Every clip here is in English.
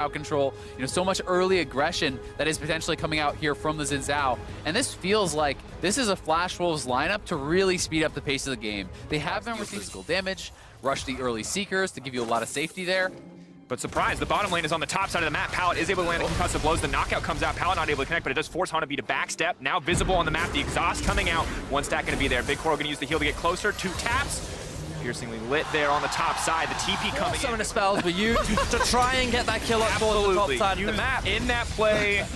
out control, so much early aggression that is potentially coming out here from the Xin Zhao. And this feels like this is a Flash Wolves lineup to really speed up the pace of the game. They have been receiving physical damage, rush the early Seekers to give you a lot of safety there. But surprise, the bottom lane is on the top side of the map. Pallet is able to land a concussive blows. The knockout comes out. Pallet not able to connect, but it does force Hanabi to backstep. Now visible on the map. The exhaust coming out. One stack going to be there. Big Coral going to use the heal to get closer. 2 taps. Piercingly lit there on the top side. The TP coming in. Some of the spells were used to try and get that kill up towards the top side of the map. In that play,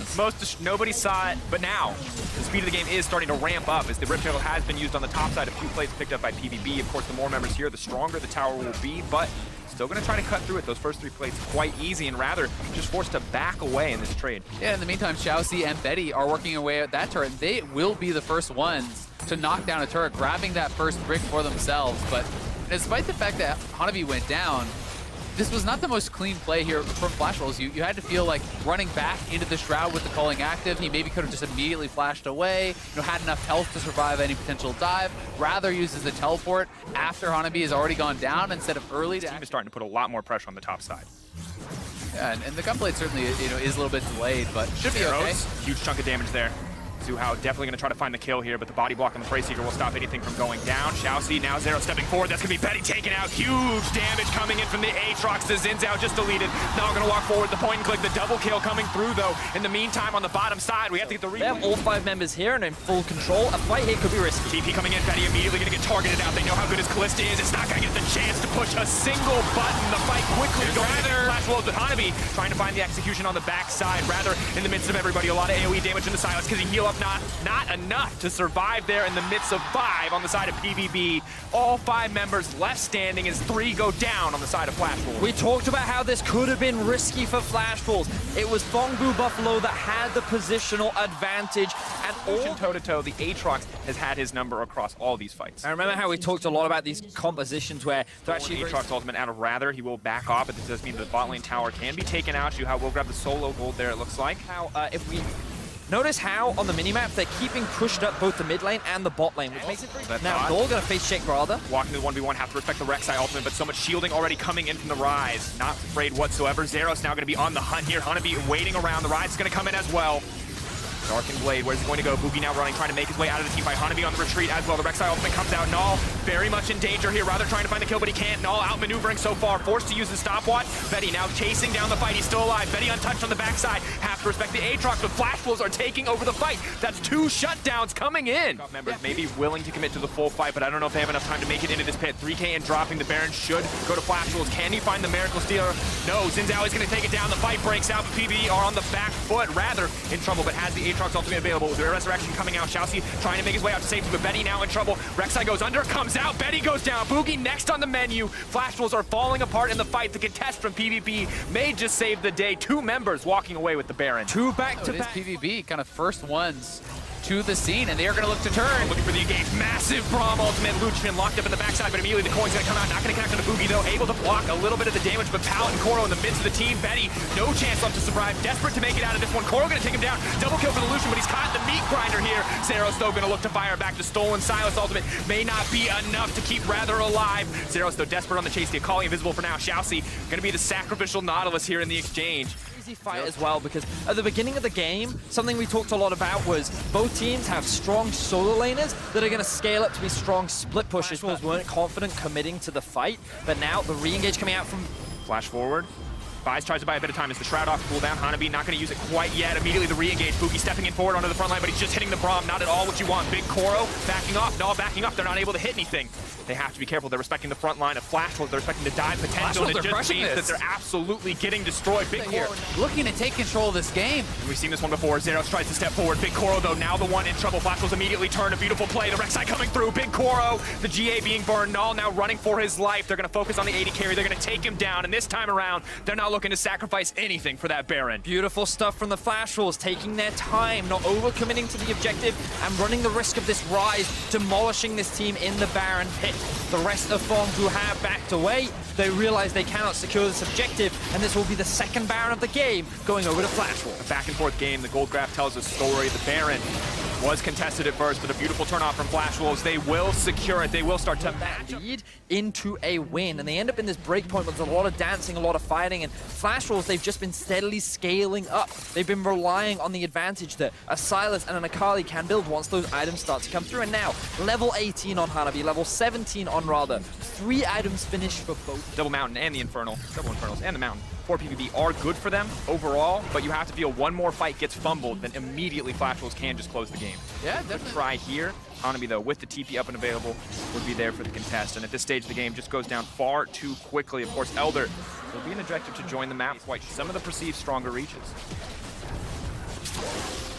nobody saw it, but now the speed of the game is starting to ramp up as the Rip Tackle has been used on the top side. A few plays picked up by PVB. Of course, the more members here, the stronger the tower will be, but still going to try to cut through it. Those first 3 plays quite easy and rather just forced to back away in this trade. Yeah, in the meantime, Xiaoxi and Betty are working away at that turret. They will be the first ones to knock down a turret, grabbing that first brick for themselves, but despite the fact that Hanabi went down, this was not the most clean play here from Flash Wolves. You had to feel like running back into the Shroud with the calling active. He maybe could have just immediately flashed away, had enough health to survive any potential dive. Rather uses the teleport after Hanabi has already gone down instead of early. The team is starting to put a lot more pressure on the top side. Yeah, and the gunplay certainly is a little bit delayed, but should be okay. Huge chunk of damage there. Zuhao definitely going to try to find the kill here, but the body block on the Prey Seeker will stop anything from going down. Xiaoxi now Zero stepping forward. That's going to be Betty taken out. Huge damage coming in from the Aatrox. The Xin Zhao just deleted. Now going to walk forward. The point and click. The double kill coming through, though. In the meantime, on the bottom side, we have to get the replay. They have all 5 members here and in full control. A fight here could be risky. TP coming in. Betty immediately going to get targeted out. They know how good his Callista is. It's not going to get the chance to push a single button. The fight quickly going there. Flash Wolves with Hanabi trying to find the execution on the backside. Rather, in the midst of everybody, a lot of AoE damage in the silence because he heal up not enough to survive there in the midst of 5 on the side of PVB. All 5 members left standing as 3 go down on the side of Flash Wolves. We talked about how this could have been risky for Flash Wolves. It was Phong Buffalo that had the positional advantage, and all toe-to-toe, the Aatrox has had his number across all these fights. I remember how we talked a lot about these compositions where they're actually Aatrox ultimate out of Rather. He will back off, but this does mean the bot lane tower can be taken out. Zuhao will grab the solo gold there, it looks like. How if we notice how on the minimap they're keeping pushed up both the mid lane and the bot lane, which makes it very now Dole gonna face Shake Rather. Walking to the 1v1, have to respect the Rek'Sai ultimate, but so much shielding already coming in from the Rise. Not afraid whatsoever. Zeros now gonna be on the hunt here. Hanabi waiting around. The Rise is gonna come in as well. Darkened Blade, where's he going to go? Boogie now running, trying to make his way out of the team by Hanabi on the retreat as well. The Rek'Sai ultimate comes out. Null very much in danger here. Rather trying to find the kill, but he can't. Null outmaneuvering so far, forced to use the stopwatch. Betty now chasing down the fight. He's still alive. Betty untouched on the backside. Have to respect the Aatrox, but Flash Wolves are taking over the fight. That's 2 shutdowns coming in. Members may be willing to commit to the full fight, but I don't know if they have enough time to make it into this pit. 3K and dropping. The Baron should go to Flash Wolves. Can he find the Miracle Stealer? No. Xin Zhao is going to take it down. The fight breaks out, but PvE are on the back foot. Rather in trouble, but has the Aatrox ultimate available. The Resurrection coming out. Xiaoxi trying to make his way out to safety, but Betty now in trouble. Rek'Sai goes under, comes out. Betty goes down. Boogie next on the menu. Flash Wolves are falling apart in the fight. The contest from PvP may just save the day. 2 members walking away with the Baron. 2 back-to-back. PvP kind of first ones to the scene, and they are going to look to turn. Looking for the engage. Massive Braum ultimate. Lucian locked up in the backside, but immediately the coin's going to come out. Not going to connect on the Boogie, though. Able to block a little bit of the damage, but Pallet and Koro in the midst of the team. Betty, no chance left to survive. Desperate to make it out of this one. Koro going to take him down. Double kill for the Lucian, but he's caught in the meat grinder here. Zeros, though, going to look to fire back. The stolen Silas ultimate may not be enough to keep Rather alive. Zeros, though, desperate on the chase. The Akali invisible for now. Xiaoxi going to be the sacrificial Nautilus here in the exchange. Fight as well, because at the beginning of the game, something we talked a lot about was both teams have strong solo laners that are going to scale up to be strong split pushers. Flash Wolves weren't confident committing to the fight, but now the re-engage coming out from Flash forward. Buys, tries to buy a bit of time as the Shroud off cooldown. Hanabi not going to use it quite yet. Immediately the re-engage. Boogie stepping in forward onto the front line, but he's just hitting the Braum. Not at all what you want. Big Koro backing off. Null backing up. They're not able to hit anything. They have to be careful. They're respecting the front line of Flash Wolves. They're respecting the dive potential. And it just means that they're absolutely getting destroyed. Big Koro looking to take control of this game. And we've seen this one before. Zeros tries to step forward. Big Koro, though, now the one in trouble. Flash Wolves immediately turn. A beautiful play. The Rek'Sai coming through. Big Koro. The GA being burned. Null now running for his life. They're going to focus on the 80 carry. They're going to take him down. And this time around, they're not looking to sacrifice anything for that Baron. Beautiful stuff from the Flash Wolves, taking their time, not overcommitting to the objective, and running the risk of this Rise, demolishing this team in the Baron pit. The rest of Phong, who have backed away, they realize they cannot secure this objective, and this will be the 2nd Baron of the game, going over to Flash Wolves. A back and forth game. The gold graph tells a story. The Baron Was contested at first, but a beautiful turnoff from Flash Wolves. They will secure it. They will start to match up. Lead into a win, and they end up in this breakpoint with a lot of dancing, a lot of fighting, and Flash Wolves, they've just been steadily scaling up. They've been relying on the advantage that a Silas and an Akali can build once those items start to come through. And now, level 18 on Hanabi, level 17 on Radha. 3 items finished for both. Double Mountain and the Infernal, double Infernals and the Mountain. 4 PVB are good for them overall, but you have to feel one more fight gets fumbled, then immediately Flash Wolves can just close the game. Yeah, Good definitely. try here. Hanabi, though, with the TP up and available, would be there for the contest. And at this stage of the game, just goes down far too quickly. Of course, Elder will be an objective to join the map, quite some of the perceived stronger reaches.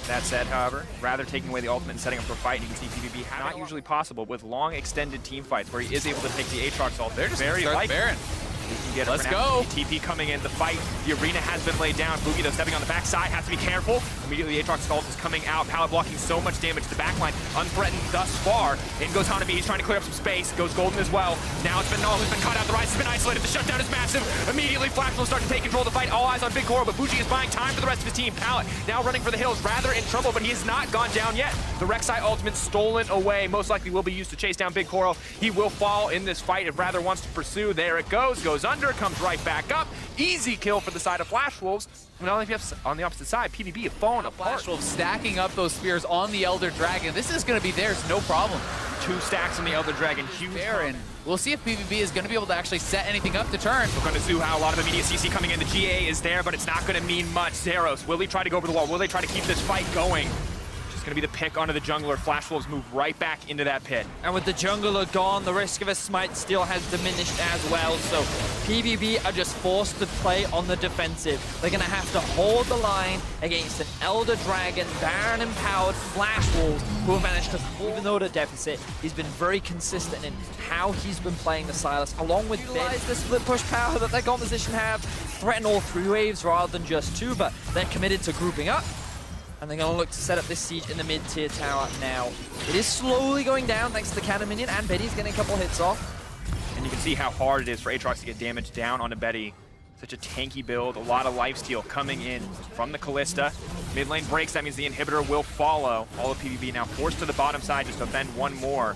That said, however, rather taking away the ultimate and setting up for a fight, and you can see PVB not usually possible with long extended team fights where he is able to take the Aatrox ult. They're just very likely. We can get Let's it go. TP coming in, the fight, the arena has been laid down. Boogie though stepping on the backside, has to be careful. Immediately Aatrox ult is coming out, pallet blocking so much damage to the backline, unthreatened thus far. In goes Hanabi, he's trying to clear up some space, goes Golden as well. Now it's been he's been caught out, the Rise has been isolated, the shutdown is massive. Immediately Flash will start to take control of the fight, all eyes on Big Coral, but Bougie is buying time for the rest of his team. Pallet now running for the hills, rather in trouble, but he has not gone down yet. The Rek'Sai ultimate stolen away, most likely will be used to chase down Big Coral. He will fall in this fight if Rather wants to pursue. There it goes under, comes right back up. Easy kill for the side of Flash Wolves. And on the opposite side, PVB have fallen apart. Flash Wolves stacking up those spears on the Elder Dragon. This is going to be theirs, no problem. 2 stacks on the Elder Dragon, huge. Baron. We'll see if PVB is going to be able to actually set anything up to turn. We're going to see how a lot of immediate CC coming in. The GA is there, but it's not going to mean much. Zeros, will he try to go over the wall? Will they try to keep this fight going? Just going to be the pick onto the jungler. Flash Wolves move right back into that pit. And with the jungler gone, the risk of a smite steal has diminished as well. So PVB are just forced to play on the defensive. They're going to have to hold the line against an Elder Dragon, Baron empowered Flash Wolves who have managed to, even though the deficit, he's been very consistent in how he's been playing the Silas, along with utilize the split push power that their composition have, threaten all 3 waves rather than just 2, but they're committed to grouping up. And they're going to look to set up this siege in the mid-tier tower now. It is slowly going down thanks to the cannon minion, and Betty's getting a couple hits off. And you can see how hard it is for Aatrox to get damage down onto Betty. Such a tanky build, a lot of lifesteal coming in from the Callista. Mid lane breaks, that means the inhibitor will follow. All of PvB now forced to the bottom side just to defend one more.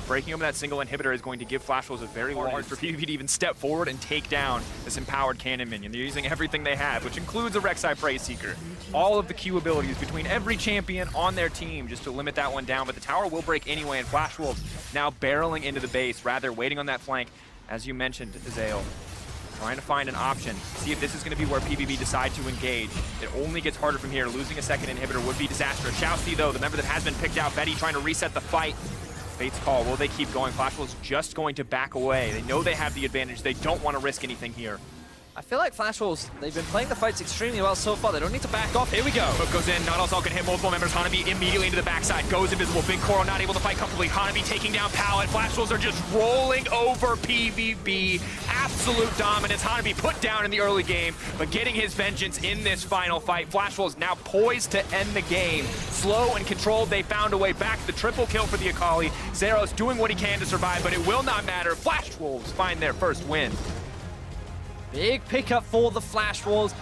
Breaking open that single inhibitor is going to give Flash Wolves a very large for PvP to even step forward and take down this empowered cannon minion. They're using everything they have, which includes a Rek'Sai Prey Seeker. All of the Q abilities between every champion on their team just to limit that one down, but the tower will break anyway, and Flash Wolves now barreling into the base, rather waiting on that flank, as you mentioned, Zale. Trying to find an option, see if this is going to be where PVB decide to engage. It only gets harder from here. Losing a second inhibitor would be disastrous. Xiaoxi, though, the member that has been picked out, Betty trying to reset the fight. Fate's call, will they keep going? Flash Wolves just going to back away. They know they have the advantage. They don't want to risk anything here. I feel like Flash Wolves, they've been playing the fights extremely well so far. They don't need to back off. Here we go. Hook goes in, not all can hit multiple members. Hanabi immediately into the backside, goes invisible. Big Coral not able to fight comfortably. Hanabi taking down Pallet. Flash Wolves are just rolling over PVB. Absolute dominance. Hanabi put down in the early game, but getting his vengeance in this final fight. Flash Wolves now poised to end the game. Slow and controlled, they found a way back. The triple kill for the Akali. Zeros doing what he can to survive, but it will not matter. Flash Wolves find their first win. Big pickup for the Flash Wolves.